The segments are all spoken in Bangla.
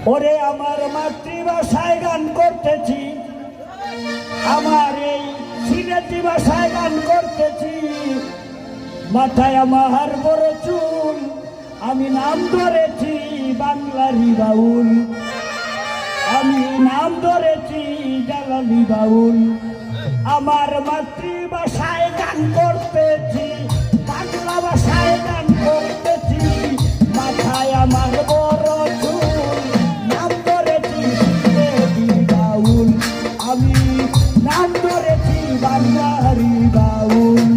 ওরে আমার মাতৃভাষায় গান করতেছি, আমার এই সিলেটি ভাষায় গান করতেছি। মাথায় আমার বড় চুল, আমি নাম ধরেছি বাংলারি বাউল, আমি নাম ধরেছি জালালি বাউল। আমার মাতৃভাষায় গান করতেছি, বাংলা ভাষায় গান করতেছি। মাথায় আমার বড় চুল, নাম ধরেছি সিলেটি বাউল, আমি নাম ধরেছি বাংলারি বাউল।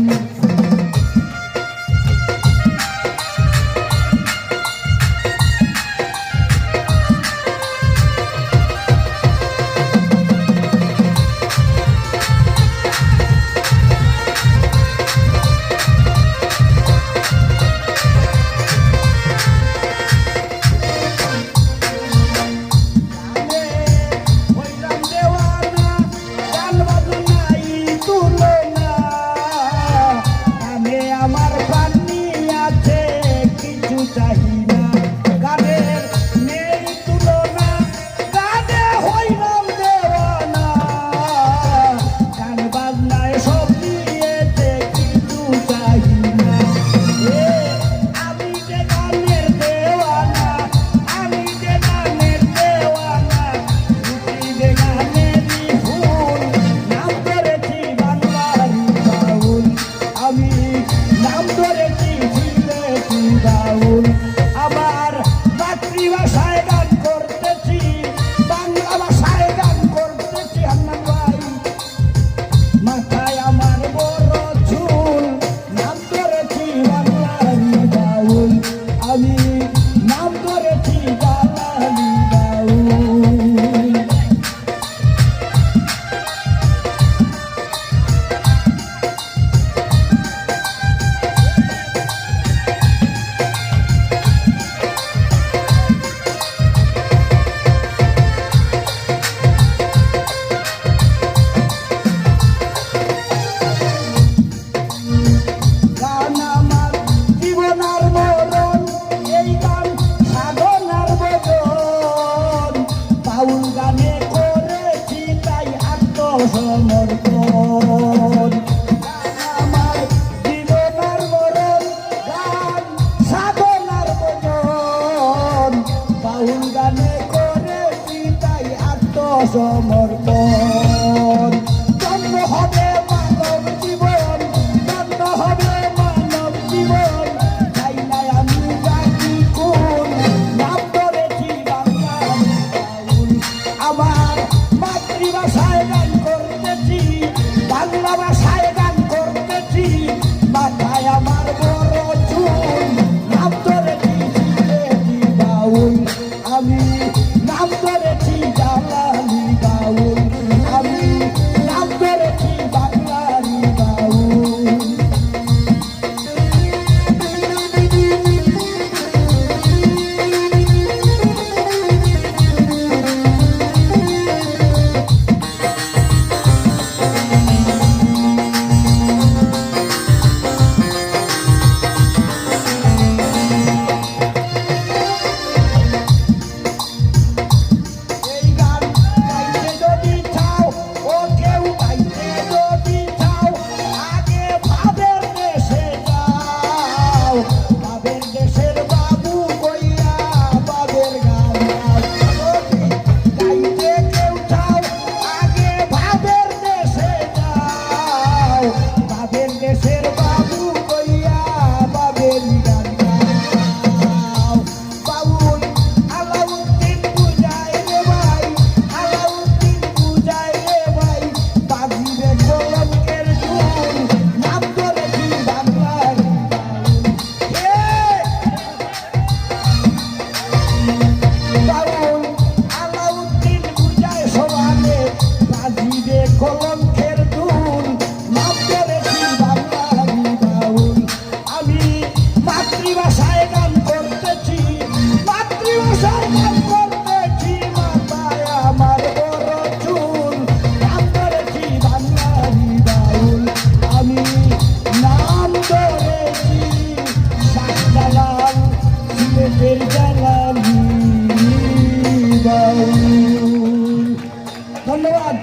আমার মাতৃভাষায় গান করতেছি, বাংলা ভাষায় গান করতেছি। হান্নান ভাই, মাথায় আমার বড় চুল, নাম ধরেছি বাংলারি বাউল, আমি নাম ধরেছি জালালি বাউল। বাউল গানে করেছি তাই আত্মসমর্পণ, আমার জীবনার মরণ গান সাধনার ভজন। বাউল গানে করেছি তাই আত্মসমর্পণ। জন্ম হবে মানব জীবন, জন্ম হবে মানব জীবন, তাই নাই আমি জানি কোন, নাম ধরেছি বাংলারি বাউল। আমার মাতৃভাষায় গান করতেছি, বাংলা ভাষায় গান করতেছি। মাথায় আমার বড় চুল, নাম ধরেছি সিলেটি বাউল, আমি নাম ধরেছি জালালি বাউল। ধন্যবাদ।